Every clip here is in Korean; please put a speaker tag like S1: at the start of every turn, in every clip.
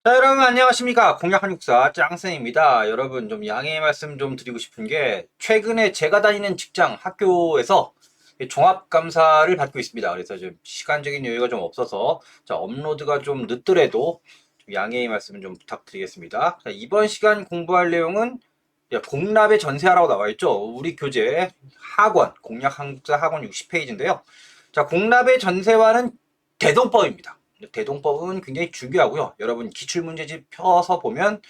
S1: 자, 여러분 안녕하십니까. 공약 한국사 짱쌤입니다. 여러분 좀 양해의 말씀 좀 드리고 싶은 게 최근에 제가 다니는 직장 학교에서 종합감사를 받고 있습니다. 그래서 좀 시간적인 여유가 좀 없어서 업로드가 좀 늦더라도 좀 양해의 말씀 좀 부탁드리겠습니다. 자, 이번 시간 공부할 내용은 공납의 전세하라고 나와 있죠. 우리 교재 학원 공약 한국사 학원 60페이지인데요. 자, 공납의 전세와는 대동법입니다. 대동법은 굉장히 중요하고요. 여러분 기출문제집 펴서 보면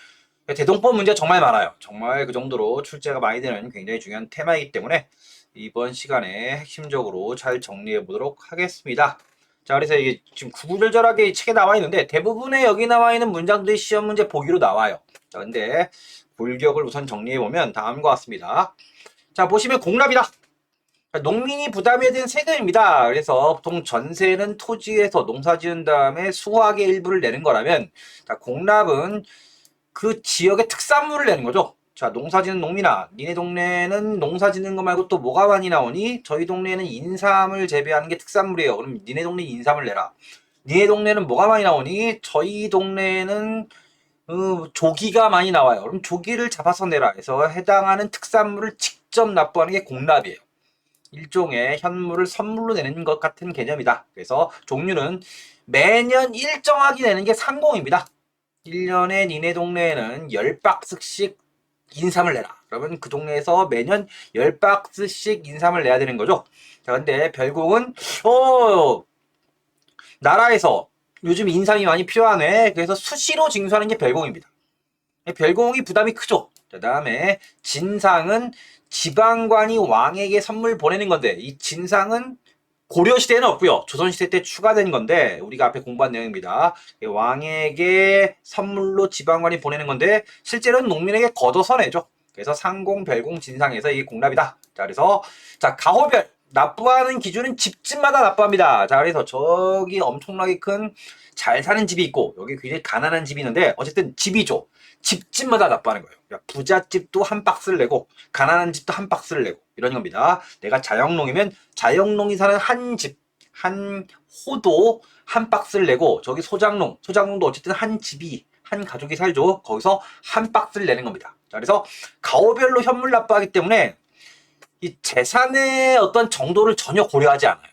S1: 대동법 문제 정말 많아요. 정말 그 정도로 출제가 많이 되는 굉장히 중요한 테마이기 때문에 이번 시간에 핵심적으로 잘 정리해 보도록 하겠습니다. 자, 그래서 이게 지금 구구절절하게 이 책에 나와 있는데 대부분의 여기 나와 있는 문장들이 시험 문제 보기로 나와요. 자, 근데 골격을 우선 정리해 보면 다음과 같습니다. 자, 보시면 공납이다. 농민이 부담해야 되는 세금입니다. 그래서 보통 전세는 토지에서 농사 지은 다음에 수확의 일부를 내는 거라면, 자, 공납은 그 지역의 특산물을 내는 거죠. 자, 농사 지는 농민아, 니네 동네는 농사 지는 거 말고 또 뭐가 많이 나오니? 저희 동네는 인삼을 재배하는 게 특산물이에요. 그럼 니네 동네 인삼을 내라. 니네 동네는 뭐가 많이 나오니? 저희 동네는 조기가 많이 나와요. 그럼 조기를 잡아서 내라 해서 해당하는 특산물을 직접 납부하는 게 공납이에요. 일종의 현물을 선물로 내는 것 같은 개념이다. 그래서 종류는 매년 일정하게 내는 게 상공입니다. 1년에 니네 동네에는 10박스씩 인삼을 내라. 그러면 그 동네에서 매년 10박스씩 인삼을 내야 되는 거죠. 자, 근데 별공은 나라에서 요즘 인삼이 많이 필요하네. 그래서 수시로 징수하는 게 별공입니다. 별공이 부담이 크죠. 그 다음에 진상은 지방관이 왕에게 선물 보내는 건데, 이 진상은 고려시대에는 없고요. 조선시대 때 추가된 건데 우리가 앞에 공부한 내용입니다. 왕에게 선물로 지방관이 보내는 건데 실제로는 농민에게 걷어서 내죠. 그래서 상공, 별공, 진상에서 이게 공납이다. 자, 그래서 자, 가호별 납부하는 기준은 집집마다 납부합니다. 자, 그래서 저기 엄청나게 큰 잘 사는 집이 있고 여기 굉장히 가난한 집이 있는데 어쨌든 집이죠. 집집마다 납부하는 거예요. 그러니까 부잣집도 한 박스를 내고 가난한 집도 한 박스를 내고 이런 겁니다. 내가 자영농이면 자영농이 사는 한 집, 한 호도 한 박스를 내고 저기 소장농도 어쨌든 한 집이 한 가족이 살죠. 거기서 한 박스를 내는 겁니다. 자, 그래서 가오별로 현물 납부하기 때문에 이 재산의 어떤 정도를 전혀 고려하지 않아요.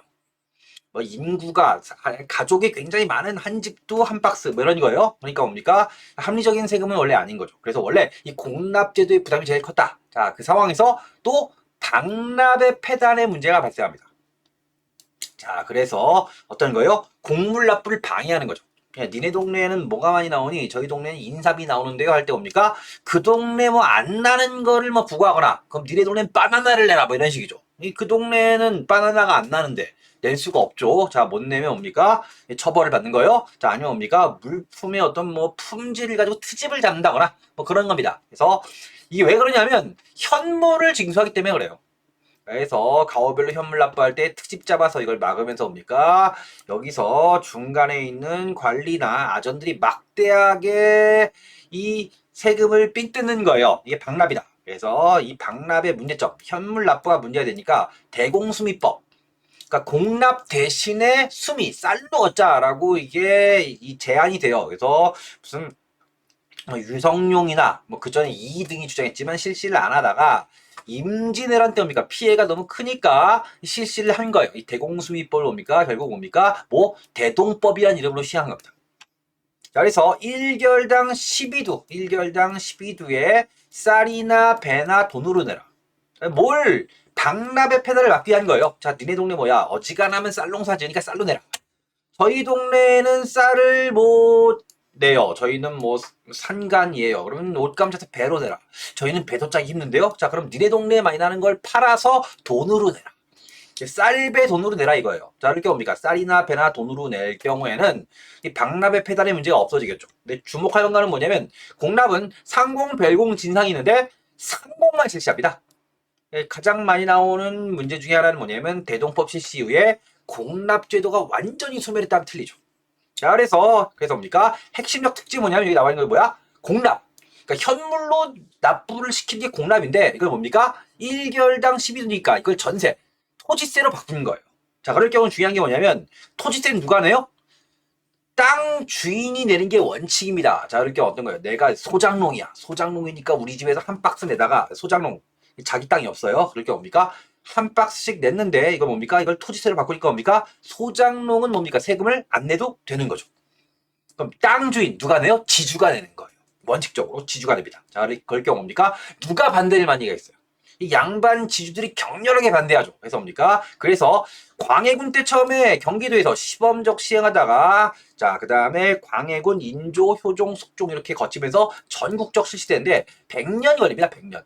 S1: 뭐 인구가 가족이 굉장히 많은 한 집도 한 박스 뭐 이런 거예요. 그러니까 뭡니까? 합리적인 세금은 원래 아닌 거죠. 그래서 원래 이 공납제도의 부담이 제일 컸다. 자, 그 상황에서 또 당납의 폐단의 문제가 발생합니다. 자, 그래서 어떤 거요? 곡물 납부를 방해하는 거죠. 그냥 니네 동네에는 뭐가 많이 나오니 저희 동네는 인삼이 나오는데요 할 때 뭡니까? 그 동네 뭐 안 나는 거를 뭐 부과하거나 그럼 니네 동네는 바나나를 내라 뭐 이런 식이죠. 그 동네에는 바나나가 안 나는데 낼 수가 없죠. 자, 못 내면 뭡니까? 처벌을 받는 거요. 자, 아니면 뭡니까? 물품의 어떤 뭐 품질을 가지고 트집을 잡는다거나 뭐 그런 겁니다. 그래서 이게 왜 그러냐면 현물을 징수하기 때문에 그래요. 그래서 가오별로 현물 납부할 때 특집 잡아서 이걸 막으면서 옵니까? 여기서 중간에 있는 관리나 아전들이 막대하게 이 세금을 삥 뜯는 거예요. 이게 방납이다. 그래서 이 방납의 문제점, 현물 납부가 문제가 되니까 대공수미법. 그러니까 공납 대신에 수미, 쌀로 얻자라고 이게 이 제한이 돼요. 그래서 무슨 유성룡이나 뭐 그전에 이등이 주장했지만 실시를 안 하다가 임진왜란 때 뭡니까? 피해가 너무 크니까 실시를 한 거예요. 이 대공수미법을 뭡니까? 결국 뭡니까? 뭐 대동법이란 이름으로 시행한 겁니다. 자, 그래서 1결당 12두, 1결당 12두에 쌀이나 배나 돈으로 내라. 뭘 방납의 패널을 막기 위한 거예요. 자, 니네 동네 뭐야? 어지간하면 쌀 농사 지으니까 쌀로 내라. 저희 동네는 쌀을 못 내요. 저희는 뭐 산간이에요. 그러면 옷감 사서 배로 내라. 저희는 배도 짜기 힘든데요. 자, 그럼 니네 동네에 많이 나는 걸 팔아서 돈으로 내라. 쌀배 돈으로 내라 이거예요. 자, 이렇게 뭡니까? 쌀이나 배나 돈으로 낼 경우에는 이 방납의 폐단의 문제가 없어지겠죠. 근데 주목할 건가는 뭐냐면 공납은 상공, 별공, 진상이 있는데 상공만 실시합니다. 가장 많이 나오는 문제 중에 하나는 뭐냐면 대동법 실시 이후에 공납제도가 완전히 소멸했다면 틀리죠. 자, 그래서 뭡니까? 핵심적 특징이 뭐냐면 여기 나와 있는 게 뭐야? 공납. 그러니까 현물로 납부를 시키는 게 공납인데 이걸 뭡니까? 1결당 12두니까 이걸 전세, 토지세로 바꾸는 거예요. 자, 그럴 경우 중요한 게 뭐냐면 토지세는 누가 내요? 땅 주인이 내는 게 원칙입니다. 자, 이렇게 어떤 거예요? 내가 소장농이야. 소장농이니까 우리 집에서 한 박스 내다가 소장농 자기 땅이 없어요. 그럴 게 뭡니까? 한 박스씩 냈는데 이거 뭡니까? 이걸 토지세를 바꾸니까 뭡니까? 소장농은 뭡니까? 세금을 안 내도 되는 거죠. 그럼 땅 주인 누가 내요? 지주가 내는 거예요. 원칙적으로 지주가 냅니다. 자, 그럴 경우 뭡니까? 누가 반대를 많이 했어요? 이 양반 지주들이 격렬하게 반대하죠. 그래서 뭡니까? 그래서 광해군 때 처음에 경기도에서 시범적 시행하다가 자, 그 다음에 광해군 인조, 효종, 숙종 이렇게 거치면서 전국적 실시되는데 100년이 걸립니다. 100년.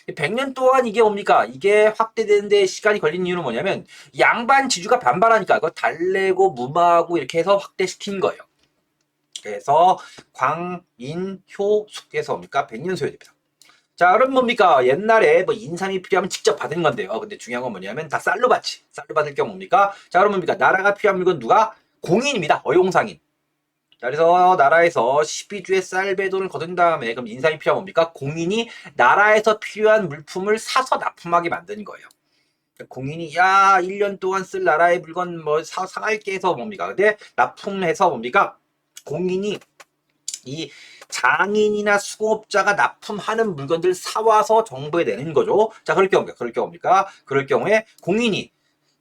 S1: 100년 동안 이게 뭡니까? 이게 확대되는데 시간이 걸린 이유는 뭐냐면 양반 지주가 반발하니까 그거 달래고 무마하고 이렇게 해서 확대시킨 거예요. 그래서 광, 인, 효, 숙에서 뭡니까? 100년 소요됩니다. 자, 그럼 뭡니까? 옛날에 뭐 인삼이 필요하면 직접 받은 건데요. 근데 중요한 건 뭐냐면 다 쌀로 받지. 쌀로 받을 경우 뭡니까? 자, 그럼 뭡니까? 나라가 필요한 물건 누가? 공인입니다. 어용상인. 자, 그래서 나라에서 12주의 쌀배돈을 거둔 다음에 그럼 인삼이 필요한 뭡니까? 공인이 나라에서 필요한 물품을 사서 납품하게 만드는 거예요. 공인이 1년 동안 쓸 나라의 물건 뭐 사갈게 해서 뭡니까? 근데 납품해서 뭡니까? 공인이 이 장인이나 수공업자가 납품하는 물건들 사와서 정부에 내는 거죠. 자, 그럴 경우입니까? 그럴 경우에 공인이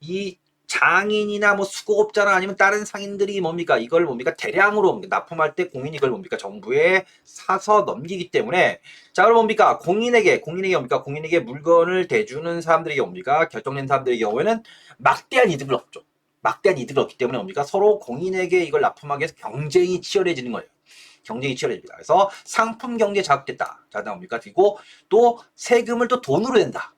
S1: 이 장인이나 뭐 수공업자나 아니면 다른 상인들이 뭡니까? 이걸 뭡니까? 대량으로 납품할 때 공인이 이걸 뭡니까? 정부에 사서 넘기기 때문에 자, 그럼 뭡니까? 공인에게 뭡니까? 공인에게 물건을 대주는 사람들에게 뭡니까? 결정된 사람들의 경우에는 막대한 이득을 얻죠. 막대한 이득을 얻기 때문에 뭡니까? 서로 공인에게 이걸 납품하기 위해서 경쟁이 치열해지는 거예요. 경쟁이 치열해집니다. 그래서 상품 경제 자극됐다. 자, 다음 뭡니까? 그리고 또 세금을 또 돈으로 낸다.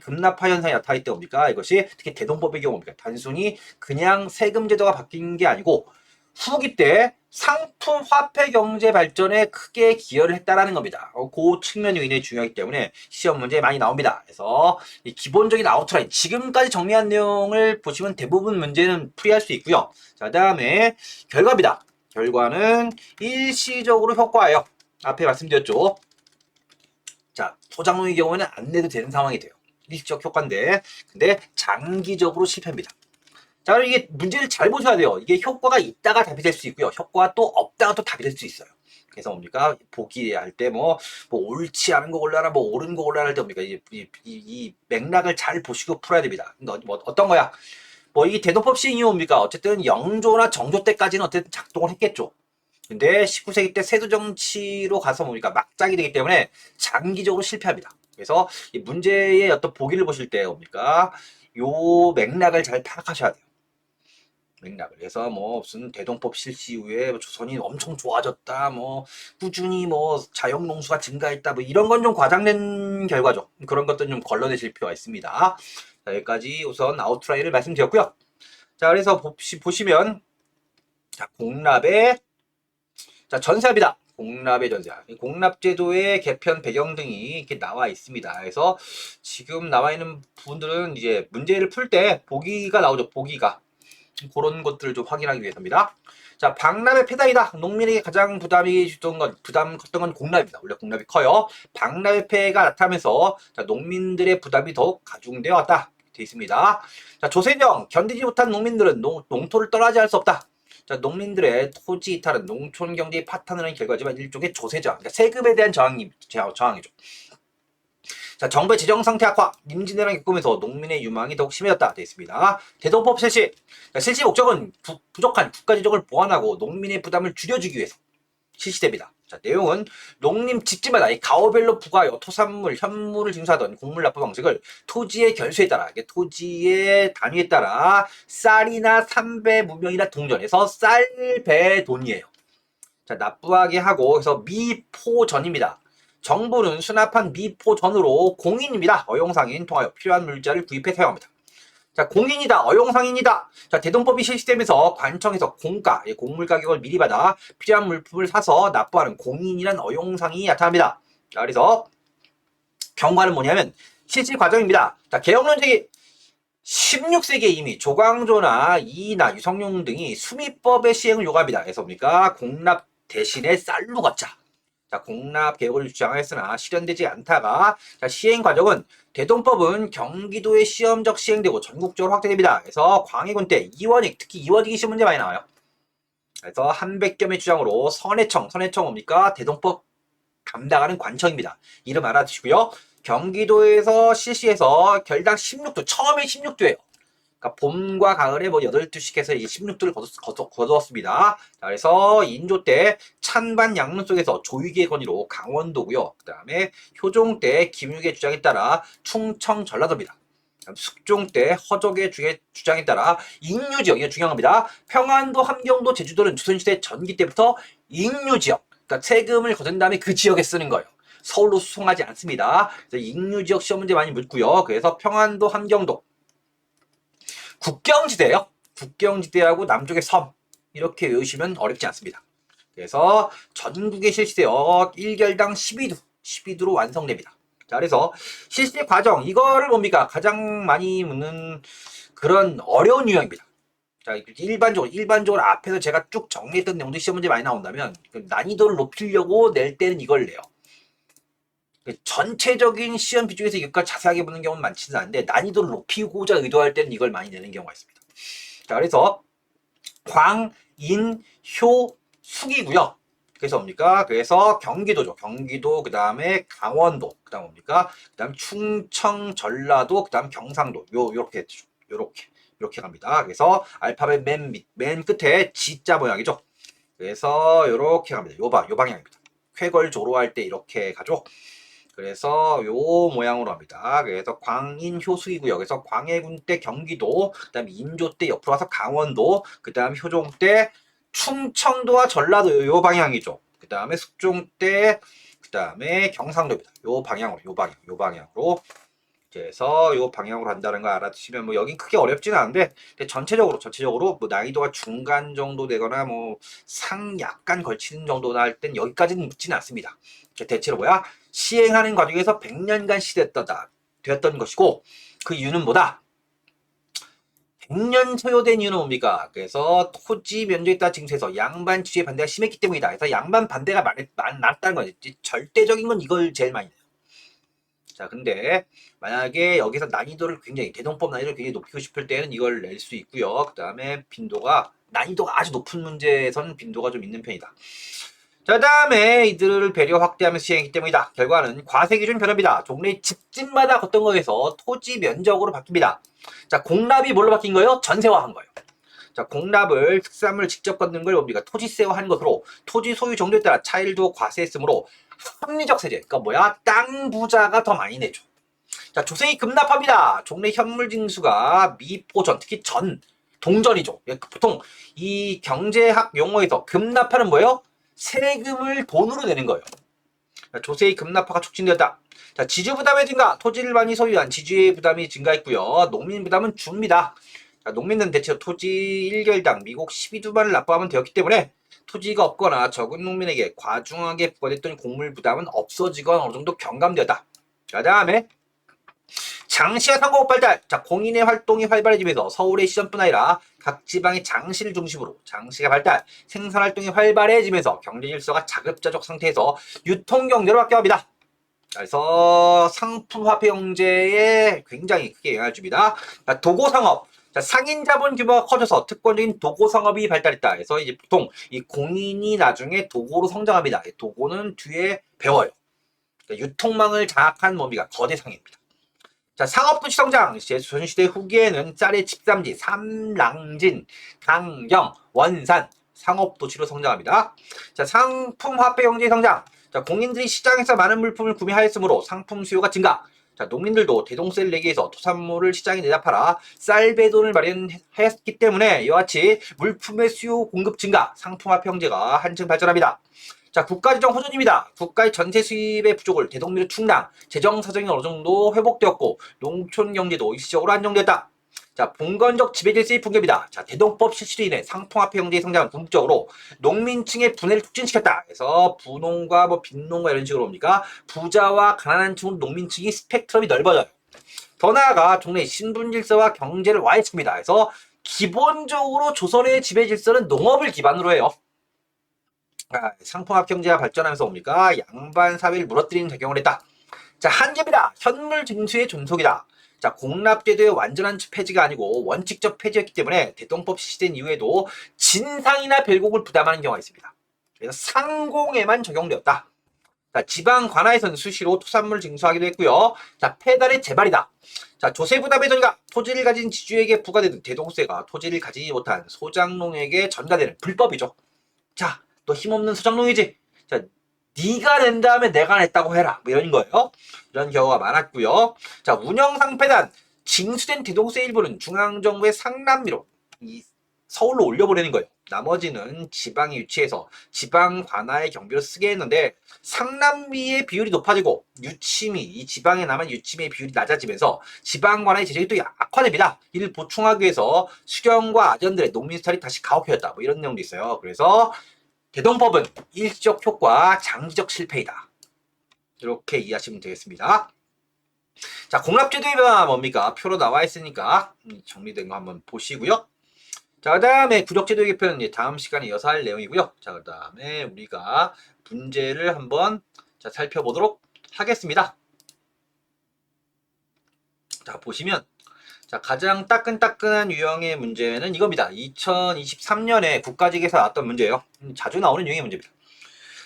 S1: 급납화 현상이 나타날 때 뭡니까? 이것이 특히 대동법의 경우 뭡니까? 단순히 그냥 세금 제도가 바뀐 게 아니고 후기 때 상품 화폐 경제 발전에 크게 기여를 했다라는 겁니다. 그 측면이 굉장히 중요하기 때문에 시험 문제에 많이 나옵니다. 그래서 이 기본적인 아웃라인 지금까지 정리한 내용을 보시면 대부분 문제는 풀이할 수 있고요. 자, 그다음에 결과입니다. 결과는 일시적으로 효과예요. 앞에 말씀드렸죠. 자, 소장농의 경우에는 안 내도 되는 상황이 돼요. 일시적 효과인데, 근데 장기적으로 실패입니다. 자, 그럼 이게 문제를 잘 보셔야 돼요. 이게 효과가 있다가 답이 될 수 있고요. 효과가 또 없다가 또 답이 될 수 있어요. 그래서 뭡니까? 보기 할 때 뭐 옳지 않은 거 골라라, 뭐 옳은 거 골라라 할 때 뭡니까? 이 맥락을 잘 보시고 풀어야 됩니다. 뭐 어떤 거야? 뭐 이 대도법 시행이 뭡니까? 어쨌든 영조나 정조 때까지는 어쨌든 작동을 했겠죠. 근데 19세기 때 세도 정치로 가서 뭡니까? 막장이 되기 때문에 장기적으로 실패합니다. 그래서 이 문제의 어떤 보기를 보실 때 뭡니까? 요 맥락을 잘 파악하셔야 돼요. 맥락을. 그래서 뭐 무슨 대동법 실시 이후에 조선이 엄청 좋아졌다. 뭐 꾸준히 뭐 자영농수가 증가했다. 뭐 이런 건 좀 과장된 결과죠. 그런 것들은 좀 걸러내실 필요가 있습니다. 자, 여기까지 우선 아웃라인을 말씀드렸고요. 자, 그래서 보시면 자, 공납의 자, 전세합니다. 공납의 전세합. 공납제도의 개편 배경 등이 이렇게 나와 있습니다. 그래서 지금 나와 있는 부분들은 이제 문제를 풀 때 보기가 나오죠. 보기가. 그런 것들을 좀 확인하기 위해서입니다. 자, 박람회 폐단이다. 농민에게 가장 부담 컸던 건 공납입니다. 원래 공납이 커요. 박람회 폐해가 나타나면서 자, 농민들의 부담이 더욱 가중되어 왔다. 되어 있습니다. 자, 조세정 견디지 못한 농민들은 농토를 떠나지 할 수 없다. 자, 농민들의 토지 이탈은 농촌 경제의 파탄을 하는 결과지만 일종의 조세 저항, 그러니까 세금에 대한 저항이죠. 자, 정부의 재정 상태 악화, 임진왜란 겪으면서 농민의 유망이 더욱 심해졌다. 되어 있습니다. 대동법 실시. 자, 실시 목적은 부족한 국가 재정을 보완하고 농민의 부담을 줄여주기 위해서 실시됩니다. 자, 내용은 농림 집지마다 이 가오별로 부과하여 토산물, 현물을 징수하던 곡물 납부 방식을 토지의 결수에 따라, 토지의 단위에 따라 쌀이나 삼배 무명이나 동전에서 쌀배돈이에요. 자, 납부하게 하고 그래서 미포전입니다. 정부는 수납한 미포전으로 공인입니다. 어용상인 통하여 필요한 물자를 구입해 사용합니다. 자, 공인이다, 어용상인이다. 자, 대동법이 실시되면서 관청에서 공가, 곡물 가격을 미리 받아 필요한 물품을 사서 납부하는 공인이란 어용상인이 나타납니다. 자, 그래서 경과는 뭐냐면 실시 과정입니다. 자, 개혁론쟁이 16세기에 이미 조광조나 이이나 유성룡 등이 수미법의 시행을 요구합니다. 그래서 뭡니까? 공납 대신에 쌀로 걷자. 자, 공납 개혁을 주장하였으나 실현되지 않다가 자, 시행 과정은 대동법은 경기도에 시험적 시행되고 전국적으로 확대됩니다. 그래서 광해군 때 이원익, 특히 이원익이 시험 문제 많이 나와요. 그래서 한백겸의 주장으로 선해청 뭡니까? 대동법 감당하는 관청입니다. 이름 알아두시고요. 경기도에서 실시해서 결당 16도, 처음에 16도예요. 그러니까 봄과 가을에 뭐 8두씩 해서 이제 16도를 거두었습니다. 자, 그래서 인조 때 찬반 양론 속에서 조익의 건의로 강원도고요. 그 다음에 효종 때 김육의 주장에 따라 충청 전라도입니다. 숙종 때 허족의 주장에 따라 익류지역, 이게 중요합니다. 평안도, 함경도, 제주도는 조선시대 전기 때부터 익류지역, 그러니까 세금을 거둔 다음에 그 지역에 쓰는 거예요. 서울로 수송하지 않습니다. 그래서 익류지역 시험 문제 많이 묻고요. 그래서 평안도, 함경도 국경지대요. 국경지대하고 남쪽의 섬 이렇게 외우시면 어렵지 않습니다. 그래서 전국에 실시되어 1결당 12두로 완성됩니다. 자, 그래서 실시 과정 이거를 뭡니까? 가장 많이 묻는 그런 어려운 유형입니다. 자, 일반적으로 앞에서 제가 쭉 정리했던 내용도 시험 문제 많이 나온다면 난이도를 높이려고 낼 때는 이걸 내요. 전체적인 시험 비중에서 이것까지 자세하게 보는 경우는 많지는 않은데 난이도를 높이고자 의도할 때는 이걸 많이 내는 경우가 있습니다. 자, 그래서 광, 인, 효, 숙이고요. 그래서 뭡니까? 그래서 경기도죠. 경기도, 그 다음에 강원도, 그 다음 뭡니까? 그 다음 충청, 전라도, 그 다음 경상도. 요렇게 했죠. 요렇게 갑니다. 그래서 알파벳 맨 끝에 G자 모양이죠. 그래서 요렇게 갑니다. 요 방향입니다. 쾌걸조로할 때 이렇게 가죠. 그래서 요 모양으로 합니다. 그래서 광인 효수이고요. 그래서 광해군 때 경기도, 그 다음에 인조 때 옆으로 와서 강원도, 그 다음에 효종 때 충청도와 전라도 요 방향이죠. 그 다음에 숙종 때, 그 다음에 경상도입니다. 요 방향으로. 그래서 요 방향으로 한다는 거 알아두시면 뭐 여긴 크게 어렵지는 않은데 전체적으로 뭐 난이도가 중간 정도 되거나 뭐 상 약간 걸치는 정도나 할 땐 여기까지는 묻지는 않습니다. 대체로 뭐야? 시행하는 과정에서 100년간 되었던 것이고 그 이유는 뭐다? 100년 소요된 이유는 뭡니까? 그래서 토지 면적에 따라 징수해서 양반 지주의 반대가 심했기 때문이다. 그래서 양반 반대가 많았다는 거지. 절대적인 건 이걸 제일 많이 해요. 자, 근데 만약에 여기서 난이도를 굉장히 대동법 난이도를 굉장히 높이고 싶을 때는 이걸 낼 수 있고요. 그 다음에 난이도가 아주 높은 문제에서는 빈도가 좀 있는 편이다. 자, 다음에 이들을 배려 확대하면서 시행했기 때문이다. 결과는 과세 기준 변화입니다. 종래 집집마다 어떤 거에서 토지 면적으로 바뀝니다. 자, 공납이 뭘로 바뀐 거예요? 전세화한 거예요. 자, 공납을 특산물 직접 걷는 걸 뭡니까? 토지세화한 것으로 토지 소유 정도에 따라 차이를 두어 과세했으므로 합리적 세제. 그러니까 뭐야? 땅 부자가 더 많이 내죠. 자, 조세이 급납합니다. 종래 현물 징수가 미포전, 특히 동전이죠. 보통 이 경제학 용어에서 급납하는 뭐예요? 세금을 돈으로 내는 거예요. 조세의 급납화가 촉진되었다. 자, 지주 부담의 증가, 토지를 많이 소유한 지주의 부담이 증가했고요. 농민 부담은 줍니다. 자, 농민은 대체로 토지 1결당 미국 12두만을 납부하면 되었기 때문에 토지가 없거나 적은 농민에게 과중하게 부과됐던 공물 부담은 없어지거나 어느 정도 경감되었다. 자, 다음에 장시와 상공업 발달. 자, 공인의 활동이 활발해지면서 서울의 시전뿐 아니라 각 지방의 장시를 중심으로 장시가 발달, 생산 활동이 활발해지면서 경제 질서가 자급자족 상태에서 유통 경제로 바뀌어갑니다. 그래서 상품 화폐 경제에 굉장히 크게 영향을 줍니다. 자, 도고 상업. 자, 상인 자본 규모가 커져서 특권적인 도고 상업이 발달했다. 그래서 이제 보통 이 공인이 나중에 도고로 성장합니다. 도고는 뒤에 배워요. 그러니까 유통망을 장악한 뭡니까? 거대 상입니다. 자, 상업도시 성장. 조선시대 후기에는 쌀의 집산지, 삼랑진, 강경, 원산, 상업도시로 성장합니다. 자, 상품 화폐 경제 성장. 자, 공인들이 시장에서 많은 물품을 구매하였으므로 상품 수요가 증가. 자, 농민들도 대동세를 내기 위해서 토산물을 시장에 내다 팔아 쌀배돈을 마련하였기 때문에 이와 같이 물품의 수요 공급 증가, 상품 화폐 경제가 한층 발전합니다. 자, 국가재정 호전입니다. 국가의 전세 수입의 부족을 대동미로 충당, 재정 사정이 어느 정도 회복되었고 농촌 경제도 일시적으로 안정됐다. 자, 봉건적 지배질서의 붕괴입니다. 자, 대동법 실시로 인해 상품화폐 경제의 성장은 궁극적으로 농민층의 분해를 촉진시켰다. 그래서 부농과 뭐 빈농과 이런 식으로 옵니까? 부자와 가난한 층으로 농민층이 스펙트럼이 넓어져요. 더 나아가 종래 신분 질서와 경제를 와해칩니다. 그래서 기본적으로 조선의 지배 질서는 농업을 기반으로 해요. 상품화 경제가 발전하면서 옵니까? 양반 사회를 무너뜨리는 작용을 했다. 자, 한계입니다. 현물 징수의 존속이다. 자, 공납제도의 완전한 폐지가 아니고 원칙적 폐지였기 때문에 대동법 실시된 이후에도 진상이나 별곡을 부담하는 경우가 있습니다. 그래서 상공에만 적용되었다. 자, 지방 관하에서는 수시로 토산물 징수하기도 했고요. 자, 페달의 재발이다. 자, 조세 부담의 전가. 토지를 가진 지주에게 부과되는 대동세가 토지를 가지지 못한 소장농에게 전가되는 불법이죠. 자, 너 힘없는 소장농이지? 자, 네가 낸 다음에 내가 냈다고 해라. 뭐 이런 거예요. 이런 경우가 많았고요. 자, 운영상 폐단. 징수된 대동세 일부는 중앙정부의 상남미로 서울로 올려보내는 거예요. 나머지는 지방에 위치해서 지방 관하의 경비로 쓰게 했는데 상남미의 비율이 높아지고 유치미, 이 지방에 남은 유치미의 비율이 낮아지면서 지방 관하의 재정이 또 악화됩니다. 이를 보충하기 위해서 수경과 아전들의 농민 스타일이 다시 가혹해졌다. 뭐 이런 내용도 있어요. 그래서 대동법은 일시적 효과, 장기적 실패이다. 이렇게 이해하시면 되겠습니다. 자, 공납제도의 변화 뭡니까? 표로 나와 있으니까 정리된 거 한번 보시고요. 자, 그 다음에 구력제도 개편은 다음 시간에 이어서 할 내용이고요. 자, 그 다음에 우리가 문제를 한번 살펴보도록 하겠습니다. 자, 보시면 자, 가장 따끈따끈한 유형의 문제는 이겁니다. 2023년에 국가직에서 나왔던 문제예요. 자주 나오는 유형의 문제입니다.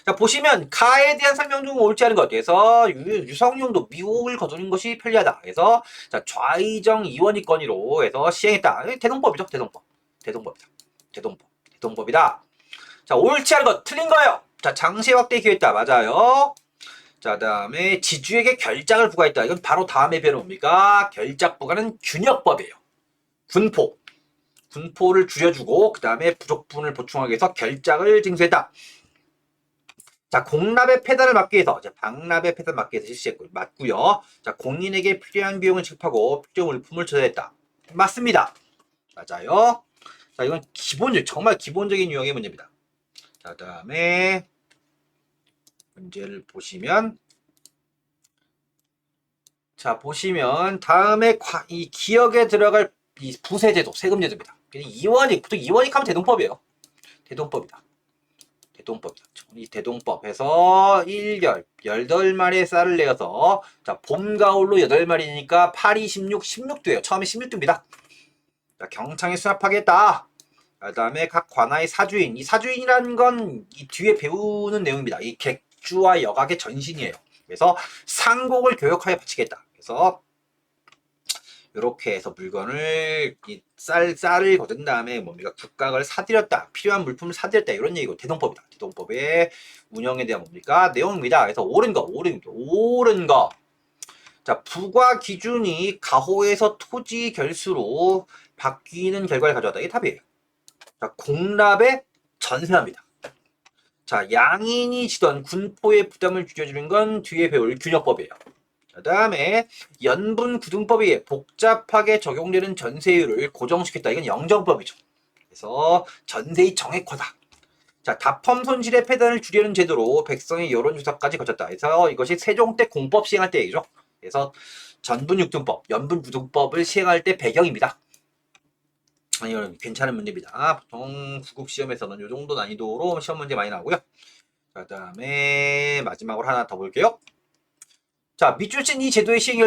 S1: 자, 보시면 가에 대한 설명 중 옳지 않은 것. 그래서 유성용도 미국을 거두는 것이 편리하다. 그래서 자, 좌의정 이원이 건의로 해서 시행했다. 대동법이죠. 대동법이다. 대동법이다. 자, 옳지 않은 것. 틀린 거예요. 자, 장세 확대 기회했다. 맞아요. 자, 그다음에 지주에게 결작을 부과했다. 이건 바로 다음에 배우는 뭡니까? 결작 부과는 균역법이에요. 군포를 줄여주고 그 다음에 부족분을 보충하기 위해서 결작을 징수했다. 자, 공납의 폐단을 막기 위해서 방납의 폐단을 막기 위해서 실시했고요. 맞고요. 자, 공인에게 필요한 비용을 지급하고 필요 물품을 조달했다. 맞습니다. 맞아요. 자, 이건 정말 기본적인 유형의 문제입니다. 자, 그다음에 문제를 보시면 자, 보시면 다음에 이 기억에 들어갈 이 부세제도, 세금제도입니다. 보통 이원익 하면 대동법이에요. 대동법이다. 이 대동법에서 1열 18마리의 쌀을 내어서 자, 봄, 가을로 8마리니까 8, 2, 16, 16도예요. 처음에 16도입니다. 자, 경창에 수납하겠다. 그 다음에 각 관하의 사주인. 이 사주인이라는 건 이 뒤에 배우는 내용입니다. 이 객주와 여각의 전신이에요. 그래서 상곡을 교역하여 바치겠다. 그래서 이렇게 해서 물건을 쌀을 거둔 다음에 뭡니까? 국각을 사들였다. 필요한 물품을 사들였다. 이런 얘기고 대동법이다. 대동법의 운영에 대한 뭡니까? 내용입니다. 그래서 옳은 거. 자, 부과 기준이 가호에서 토지 결수로 바뀌는 결과를 가져왔다. 이게 답이에요. 자, 공납에 전세합니다. 자, 양인이 지던 군포의 부담을 줄여주는 건 뒤에 배울 균역법이에요. 그 다음에 연분구등법이 복잡하게 적용되는 전세율을 고정시켰다. 이건 영정법이죠. 그래서 전세의 정액화다. 자, 다펌 손실의 폐단을 줄이는 제도로 백성의 여론조사까지 거쳤다. 그래서 이것이 세종 때 공법 시행할 때 얘기죠. 그래서 전분육등법, 연분구등법을 시행할 때 배경입니다. 이건 괜찮은 문제입니다. 보통 구급 시험에서는 이 정도 난이도로 시험 문제 많이 나오고요. 그 다음에 마지막으로 하나 더 볼게요. 자, 밑줄 친 이 제도의 시행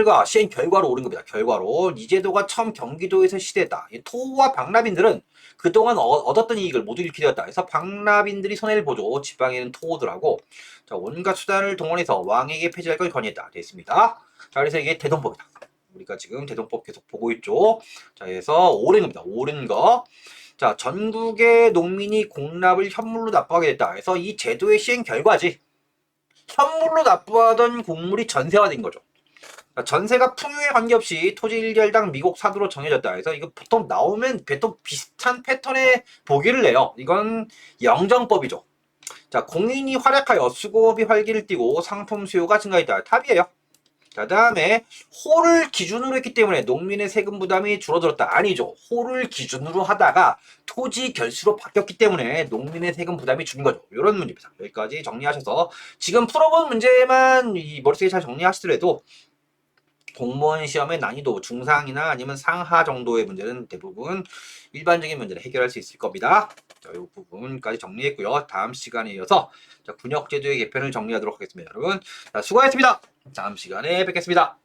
S1: 결과로 오른 겁니다. 결과로 이 제도가 처음 경기도에서 시대했다. 토호와 방납인들은 그동안 얻었던 이익을 모두 잃게 되었다. 그래서 방납인들이 손해를 보죠. 지방에는 토호들하고 자, 온갖 수단을 동원해서 왕에게 폐지할 걸 건의했다. 됐습니다. 자, 그래서 이게 대동법이다. 우리가 지금 대동법 계속 보고 있죠. 자, 그래서 옳은 겁니다. 옳은 거. 자, 전국의 농민이 공납을 현물로 납부하게 됐다. 그래서 이 제도의 시행 결과지. 현물로 납부하던 곡물이 전세화된 거죠. 전세가 풍요에 관계없이 토지 1결당 미국 사두로 정해졌다. 그래서 이거 보통 나오면 보통 비슷한 패턴의 보기를 내요. 이건 영정법이죠. 자, 공인이 활약하여 수급이 활기를 띠고 상품 수요가 증가했다. 답이에요. 자, 다음에 호를 기준으로 했기 때문에 농민의 세금 부담이 줄어들었다. 아니죠. 호를 기준으로 하다가 토지 결수로 바뀌었기 때문에 농민의 세금 부담이 줄은 거죠. 이런 문제입니다. 여기까지 정리하셔서 지금 풀어본 문제만 이 머릿속에 잘 정리하시더라도 공무원 시험의 난이도 중상이나 아니면 상하 정도의 문제는 대부분 일반적인 문제를 해결할 수 있을 겁니다. 자, 이 부분까지 정리했고요. 다음 시간에 이어서 자, 군역제도의 개편을 정리하도록 하겠습니다. 여러분, 자, 수고하셨습니다. 다음 시간에 뵙겠습니다.